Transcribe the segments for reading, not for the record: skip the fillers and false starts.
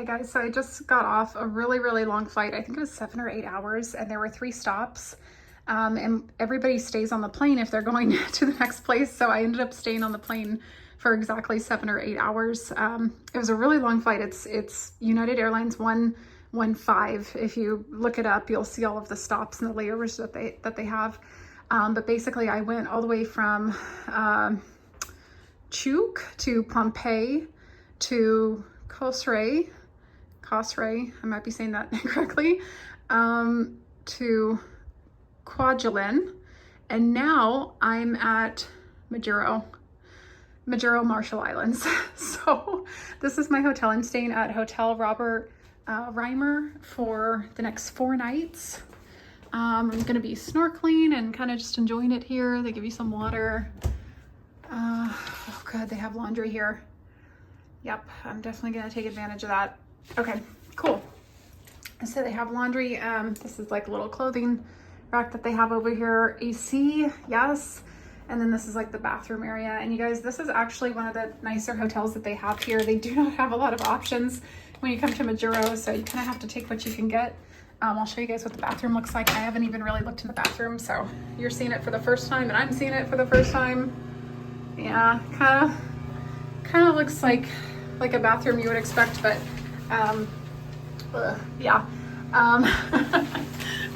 Guys, so I just got off a really long flight. I think it was 7 or 8 hours, and there were 3 stops. And everybody stays on the plane if they're going to the next place. So I ended up staying on the plane for exactly 7 or 8 hours. It was a really long flight. It's United Airlines 115. If you look it up, you'll see all of the stops and the layovers that they have. But basically, I went all the way from Chuk to Pompeii to Kosrae, I might be saying that incorrectly, to Kwajalein, and now I'm at Majuro, Marshall Islands. So this is my hotel. I'm staying at Hotel Robert Reimer for the next 4 nights. I'm gonna be snorkeling and kind of just enjoying it here. They give you some water. Oh good, they have laundry here. Yep, I'm definitely gonna take advantage of that. Okay, cool. So they have laundry. This is like a little clothing rack that they have over here. AC, yes. And then this is like the bathroom area. And you guys, this is actually one of the nicer hotels that they have here. They do not have a lot of options when you come to Majuro, so you kind of have to take what you can get. I'll show you guys what the bathroom looks like. I haven't even really looked in the bathroom, so you're seeing it for the first time and I'm seeing it for the first time. Yeah, kind of looks like a bathroom you would expect, but yeah.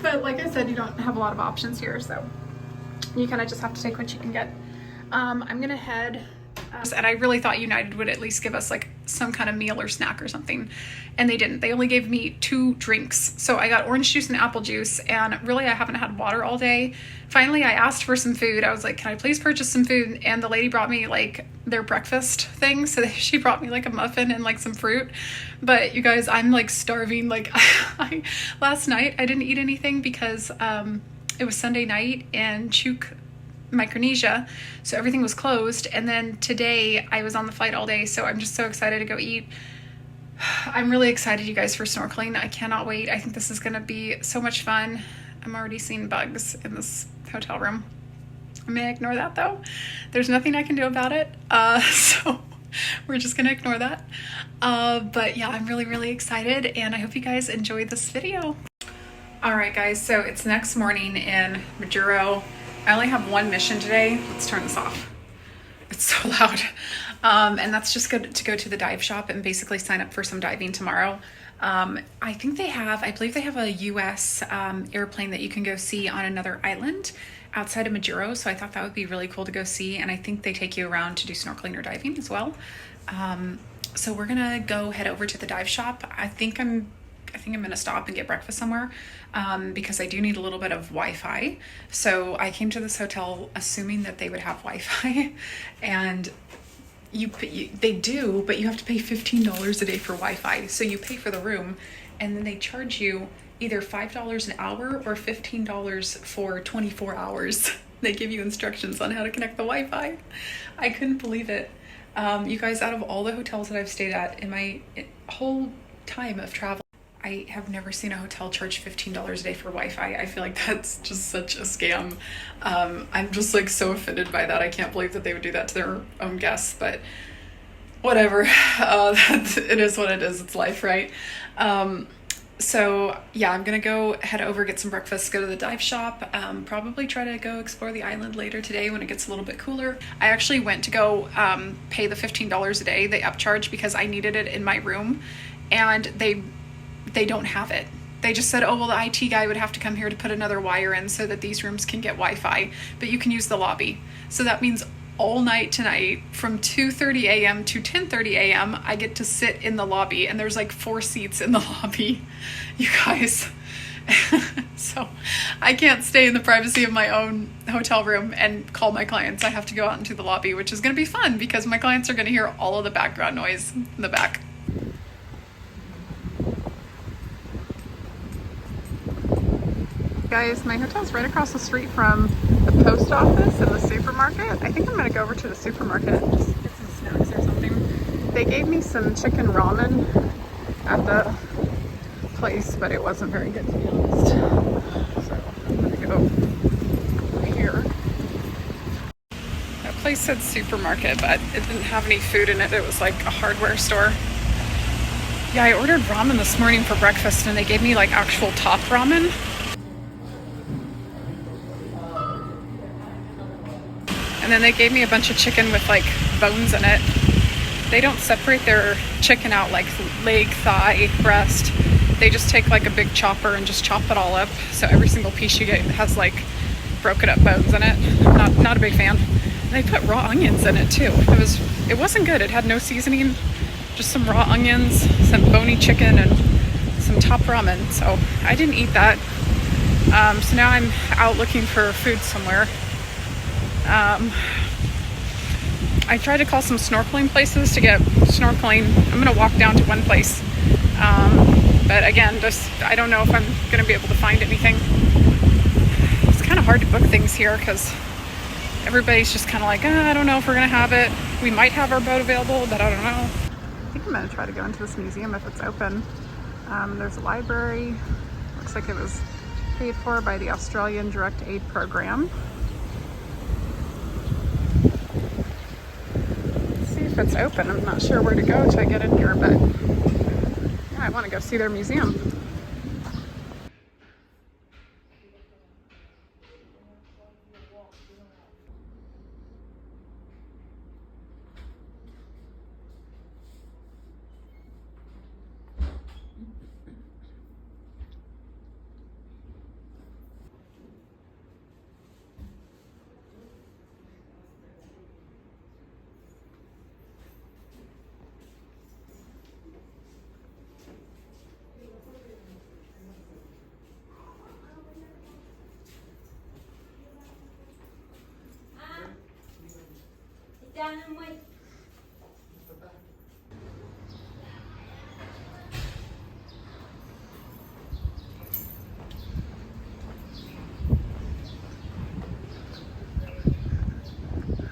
But like I said, you don't have a lot of options here, so you kind of just have to take what you can get. I'm gonna head, and I really thought United would at least give us like some kind of meal or snack or something, and they didn't. They only gave me 2 drinks. So I got orange juice and apple juice, and really I haven't had water all day. Finally, I asked for some food. I was like, can I please purchase some food? And the lady brought me like their breakfast thing. So she brought me like a muffin and like some fruit. But you guys, I'm like starving. Like last night I didn't eat anything because it was Sunday night in Chuk, Micronesia, so everything was closed. And then today I was on the flight all day, so I'm just so excited to go eat. I'm really excited, you guys, for snorkeling. I cannot wait. I think this is gonna be so much fun. I'm already seeing bugs in this hotel room. I'm gonna ignore that though. There's nothing I can do about it, so we're just gonna ignore that. But yeah, I'm really excited, and I hope you guys enjoyed this video. All right guys, so it's next morning in Majuro. I only have 1 mission today. Let's turn this off. It's so loud. And that's just good to go to the dive shop and basically sign up for some diving tomorrow. I believe they have a US airplane that you can go see on another island outside of Majuro. So I thought that would be really cool to go see. And I think they take you around to do snorkeling or diving as well. So we're gonna go head over to the dive shop. I think I'm gonna stop and get breakfast somewhere because I do need a little bit of Wi-Fi. So I came to this hotel assuming that they would have Wi-Fi, and they do, but you have to pay $15 a day for Wi-Fi. So you pay for the room, and then they charge you either $5 an hour or $15 for 24 hours. They give you instructions on how to connect the Wi-Fi. I couldn't believe it. You guys, out of all the hotels that I've stayed at in my whole time of travel, I have never seen a hotel charge $15 a day for Wi-Fi. I feel like that's just such a scam. I'm just like so offended by that. I can't believe that they would do that to their own guests, but whatever. It is what it is. It's life, right? So yeah, I'm gonna go head over, get some breakfast, go to the dive shop, probably try to go explore the island later today when it gets a little bit cooler. I actually went to go pay the $15 a day, they upcharge, because I needed it in my room, and they don't have it. They just said, oh, well, the IT guy would have to come here to put another wire in so that these rooms can get Wi-Fi, but you can use the lobby. So that means all night tonight from 2:30 a.m. to 10:30 a.m. I get to sit in the lobby, and there's like 4 seats in the lobby, you guys. So I can't stay in the privacy of my own hotel room and call my clients. I have to go out into the lobby, which is going to be fun because my clients are going to hear all of the background noise in the back. Guys, my hotel's right across the street from the post office and the supermarket. I think I'm gonna go over to the supermarket and just get some snacks or something. They gave me some chicken ramen at the place, but it wasn't very good, to be honest. So I'm gonna go over here. That place said supermarket, but it didn't have any food in it. It was like a hardware store. Yeah, I ordered ramen this morning for breakfast and they gave me like actual top ramen. And then they gave me a bunch of chicken with like bones in it. They don't separate their chicken out like leg, thigh, breast. They just take like a big chopper and just chop it all up. So every single piece you get has like broken up bones in it. Not a big fan. And they put raw onions in it too. It wasn't good. It had no seasoning, just some raw onions, some bony chicken, and some top ramen. So I didn't eat that. So now I'm out looking for food somewhere. I tried to call some snorkeling places to get snorkeling. I'm gonna walk down to one place. But again, I don't know if I'm gonna be able to find anything. It's kind of hard to book things here because everybody's just kind of like, I don't know if we're gonna have it. We might have our boat available, but I don't know. I think I'm gonna try to go into this museum if it's open. There's a library. Looks like it was paid for by the Australian Direct Aid Program. If it's open. I'm not sure where to go to get in here, but yeah, I want to go see their museum.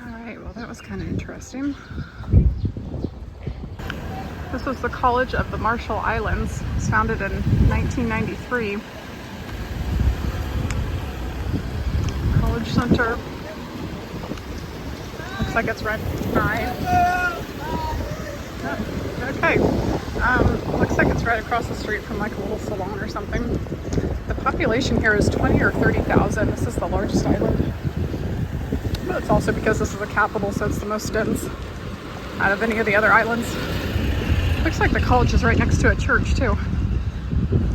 Alright, well that was kind of interesting. This was the College of the Marshall Islands. It was founded in 1993. College Center. Looks like it's right by. Oh, okay. Looks like it's right across the street from like a little salon or something. The population here is 20 or 30,000. This is the largest island. But it's also because this is the capital, so it's the most dense out of any of the other islands. Looks like the college is right next to a church too.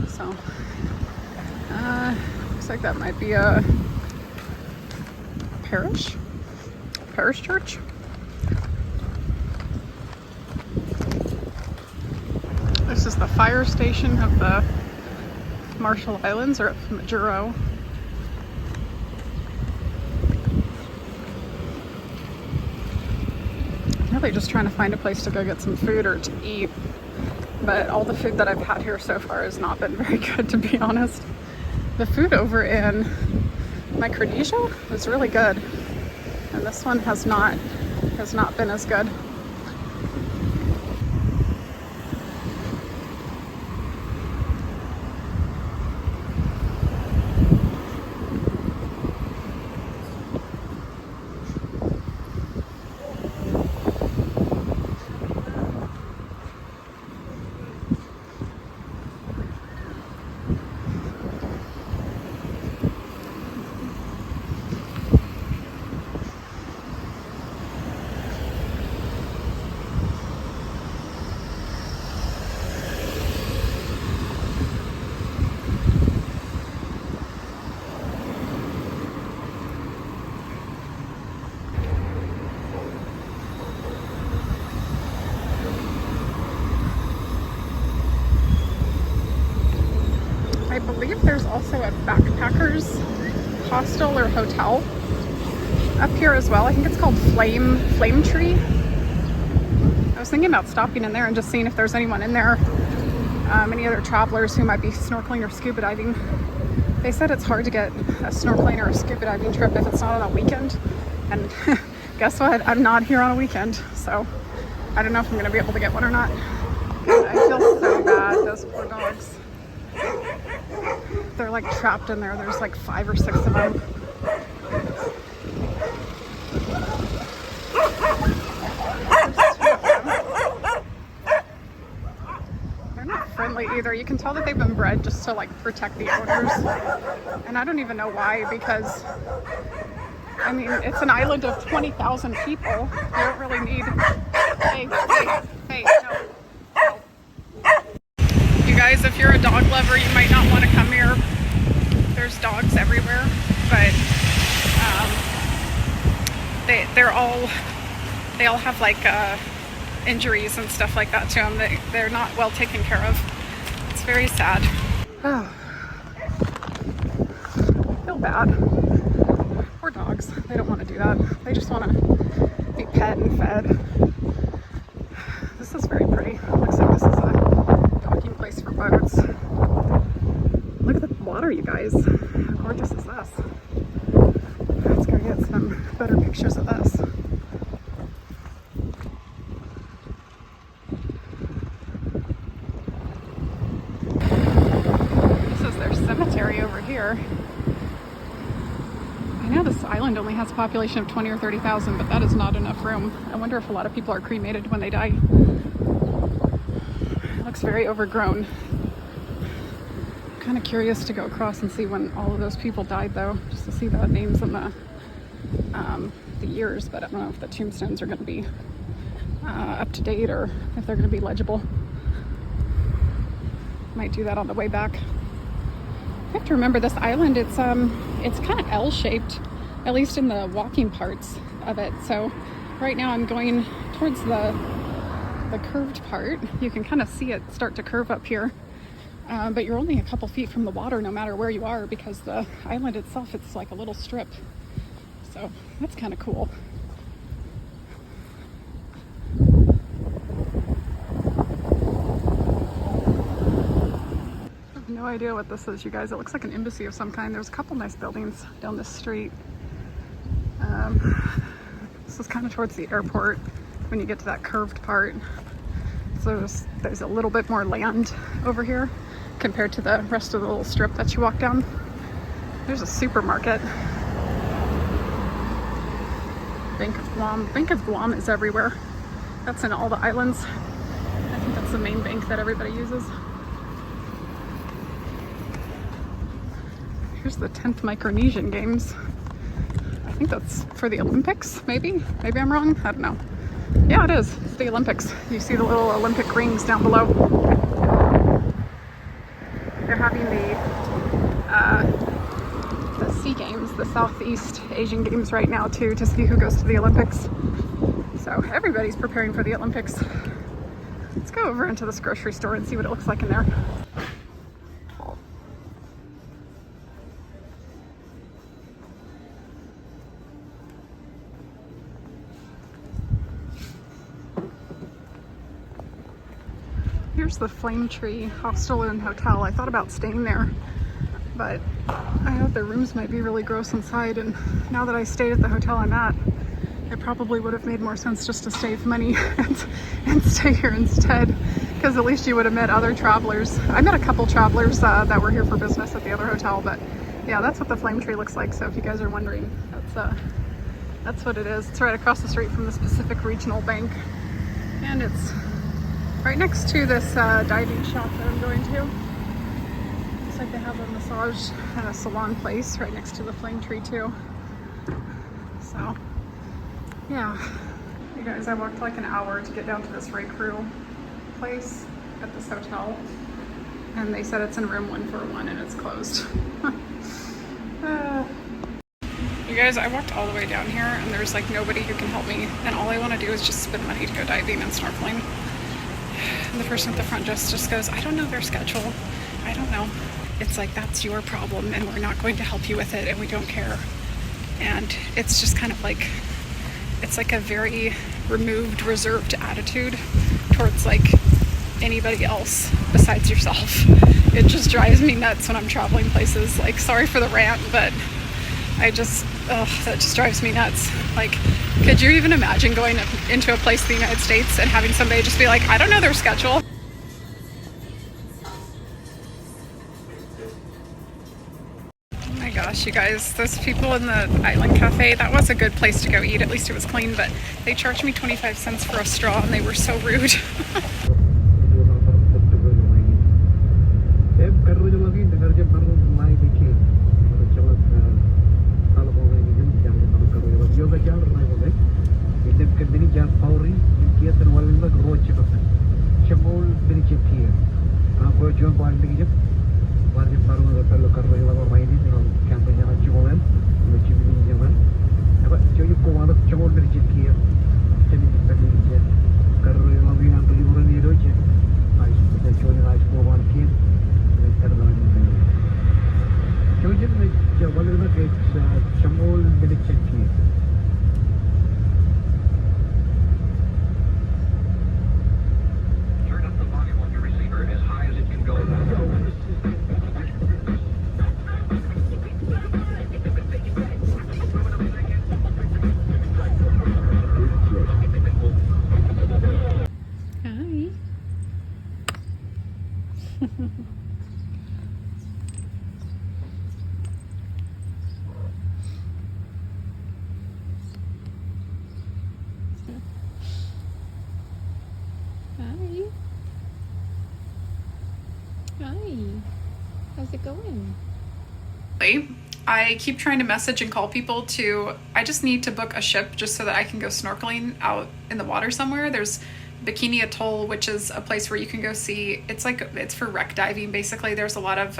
So, looks like that might be a parish church. This is the fire station of the Marshall Islands, or Majuro. Really just trying to find a place to go get some food or to eat, but all the food that I've had here so far has not been very good, to be honest. The food over in Micronesia was really good, and this one has not been as good. I believe there's also a backpackers hostel or hotel up here as well. I think it's called Flame Tree. I was thinking about stopping in there and just seeing if there's anyone in there, any other travelers who might be snorkeling or scuba diving. They said it's hard to get a snorkeling or a scuba diving trip if it's not on a weekend. And guess what? I'm not here on a weekend, so I don't know if I'm going to be able to get one or not. I feel so bad, those poor dogs. They're like trapped in there. There's like 5 or 6 of them. They're friendly either. You can tell that they've been bred just to like protect the owners. And I don't even know why, because I mean, it's an island of 20,000 people. You don't really need, hey, no. You guys, if you're a dog lover, you might not want to come here. There's dogs everywhere, but they all have like injuries and stuff like that to them. They're not well taken care of. It's very sad. Oh, I feel bad. Poor dogs. They don't want to do that. They just want to be pet and fed. This is very pretty. It looks like this is a docking place for boats. Look at the water, you guys. How gorgeous is this? Let's go get some better pictures of this. This is their cemetery over here. I know this island only has a population of 20 or 30,000, but that is not enough room. I wonder if a lot of people are cremated when they die. It looks very overgrown. I'm kind of curious to go across and see when all of those people died, though, just to see the names and the years, but I don't know if the tombstones are going to be up to date or if they're going to be legible. Might do that on the way back. You have to remember this island, it's kind of L-shaped, at least in the walking parts of it. So right now I'm going towards the curved part. You can kind of see it start to curve up here, but you're only a couple feet from the water no matter where you are, because the island itself, it's like a little strip. So that's kind of cool. No idea what this is, you guys. It looks like an embassy of some kind. There's a couple nice buildings down this street. This is kind of towards the airport when you get to that curved part. So there's a little bit more land over here compared to the rest of the little strip that you walk down. There's a supermarket. Bank of Guam. Bank of Guam is everywhere. That's in all the islands. I think that's the main bank that everybody uses. Here's the 10th Micronesian Games. I think that's for the Olympics, maybe? Maybe I'm wrong, I don't know. Yeah, it is, it's the Olympics. You see the little Olympic rings down below. They're having the SEA Games, the Southeast Asian Games right now too, to see who goes to the Olympics. So everybody's preparing for the Olympics. Let's go over into this grocery store and see what it looks like in there. Here's the Flame Tree Hostel and Hotel. I thought about staying there, but I thought the rooms might be really gross inside, and now that I stayed at the hotel I'm at, it probably would have made more sense just to save money and stay here instead, because at least you would have met other travelers. I met a couple travelers that were here for business at the other hotel, but yeah, that's what the Flame Tree looks like. So if you guys are wondering, that's what it is. It's right across the street from this Pacific Regional Bank, and it's right next to this diving shop that I'm going to. Looks like they have a massage and a salon place right next to the Flame Tree too. So, yeah. You guys, I walked like an hour to get down to this Ray Crew place at this hotel. And they said it's in room 141 and it's closed. You guys, I walked all the way down here and there's like nobody who can help me. And all I want to do is just spend money to go diving and snorkeling. And the person at the front desk just goes, I don't know their schedule. I don't know. It's like, that's your problem and we're not going to help you with it and we don't care. And it's just kind of like, it's like a very removed, reserved attitude towards like anybody else besides yourself. It just drives me nuts when I'm traveling places. Like, sorry for the rant, but that just drives me nuts. Like, could you even imagine going into a place in the United States and having somebody just be like, I don't know their schedule? Oh my gosh, you guys, those people in the Island Cafe, that was a good place to go eat. At least it was clean, but they charged me 25 cents for a straw and they were so rude. Hi. How's it going? I keep trying to message and call people I just need to book a ship just so that I can go snorkeling out in the water somewhere. There's Bikini Atoll, which is a place where you can go see, it's for wreck diving basically. There's a lot of,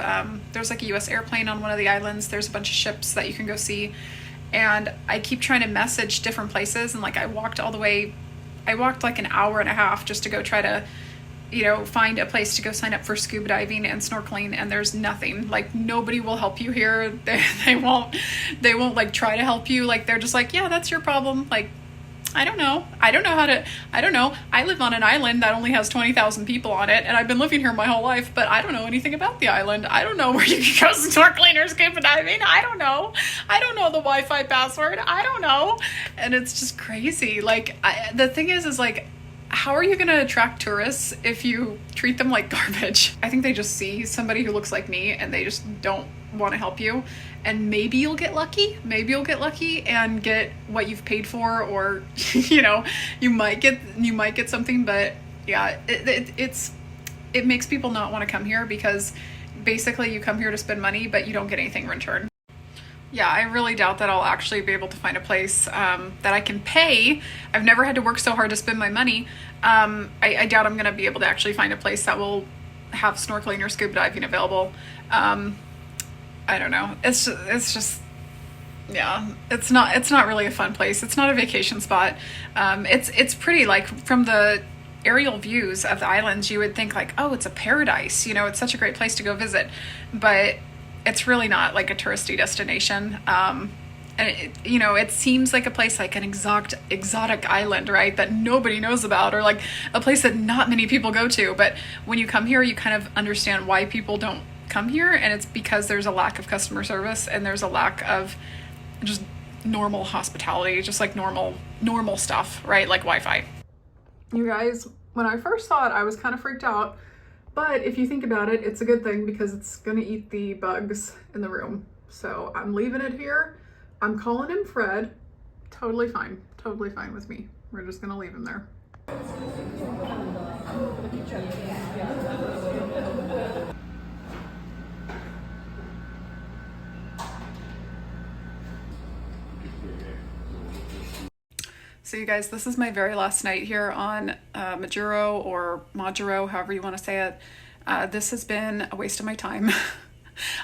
there's like a US airplane on one of the islands. There's a bunch of ships that you can go see. And I keep trying to message different places, and like I walked like an hour and a half just to go try to, find a place to go sign up for scuba diving and snorkeling, and there's nothing. Like nobody will help you here. They won't like try to help you. Like they're just like, yeah, that's your problem. Like, I don't know. I don't know. I live on an island that only has 20,000 people on it, and I've been living here my whole life, but I don't know anything about the island. I don't know where you can go snorkeling or scuba diving. I don't know. I don't know the Wi-Fi password. I don't know. And it's just crazy. Like, the thing is like, how are you going to attract tourists if you treat them like garbage? I think they just see somebody who looks like me and they just don't want to help you. And maybe you'll get lucky. Maybe you'll get lucky and get what you've paid for, or, you might get something. But yeah, it makes people not want to come here because basically you come here to spend money, but you don't get anything in return. Yeah, I really doubt that I'll actually be able to find a place that I can pay. I've never had to work so hard to spend my money. I doubt I'm going to be able to actually find a place that will have snorkeling or scuba diving available. I don't know. It's just, yeah, it's not really a fun place. It's not a vacation spot. It's pretty, like from the aerial views of the islands, you would think like, oh, it's a paradise. It's such a great place to go visit, but it's really not like a touristy destination. And it seems like a place like an exotic island, right? That nobody knows about, or like a place that not many people go to. But when you come here, you kind of understand why people don't come here. And it's because there's a lack of customer service, and there's a lack of just normal hospitality, just like normal stuff, right? Like Wi-Fi. You guys, when I first saw it, I was kind of freaked out. But if you think about it, it's a good thing because it's gonna eat the bugs in the room. So I'm leaving it here. I'm calling him Fred. Totally fine with me. We're just gonna leave him there. So you guys, this is my very last night here on Majuro, or Majuro, however you want to say it. This has been a waste of my time.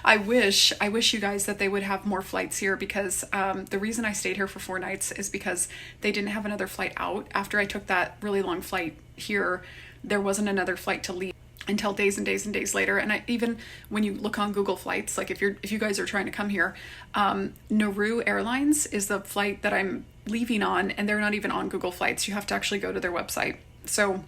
I wish you guys that they would have more flights here, because the reason I stayed here for 4 nights is because they didn't have another flight out. After I took that really long flight here, there wasn't another flight to leave until days and days and days later. And even when you look on Google Flights, like if you guys are trying to come here, Nauru Airlines is the flight that I'm leaving on, and they're not even on Google Flights. You have to actually go to their website. So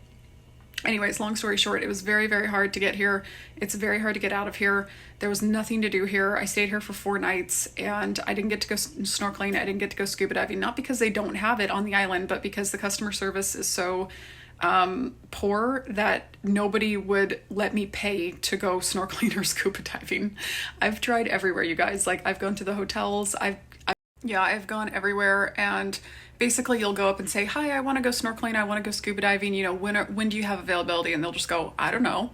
anyways, long story short, it was very, very hard to get here. It's very hard to get out of here. There was nothing to do here. I stayed here for 4 nights, and I didn't get to go snorkeling. I didn't get to go scuba diving, not because they don't have it on the island, but because the customer service is so poor that nobody would let me pay to go snorkeling or scuba diving. I've tried everywhere, you guys. Like, I've gone to the hotels. I've gone everywhere, and basically you'll go up and say, hi, I want to go snorkeling, I want to go scuba diving, when do you have availability? And they'll just go, I don't know.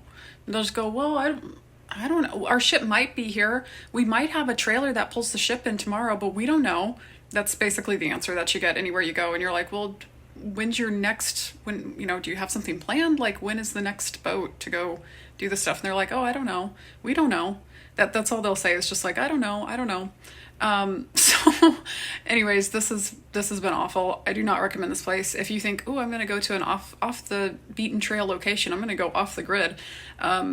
And they'll just go, well, I don't know. Our ship might be here. We might have a trailer that pulls the ship in tomorrow, but we don't know. That's basically the answer that you get anywhere you go. And you're like, well, when's your next, when, you know, do you have something planned? Like, when is the next boat to go do this stuff? And they're like, oh, I don't know. We don't know. That's all they'll say. It's just like, I don't know. I don't know. So anyways, this has been awful. I do not recommend this place. If you think, oh, I'm going to go to an off the beaten trail location, I'm going to go off the grid,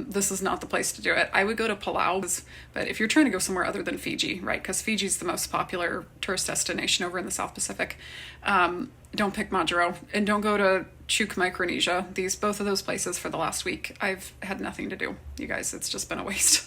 this is not the place to do it. I would go to Palau, but if you're trying to go somewhere other than Fiji, right, because Fiji's the most popular tourist destination over in the South Pacific, don't pick Majuro, and don't go to Chuuk, Micronesia. Both of those places for the last week, I've had nothing to do. You guys, it's just been a waste.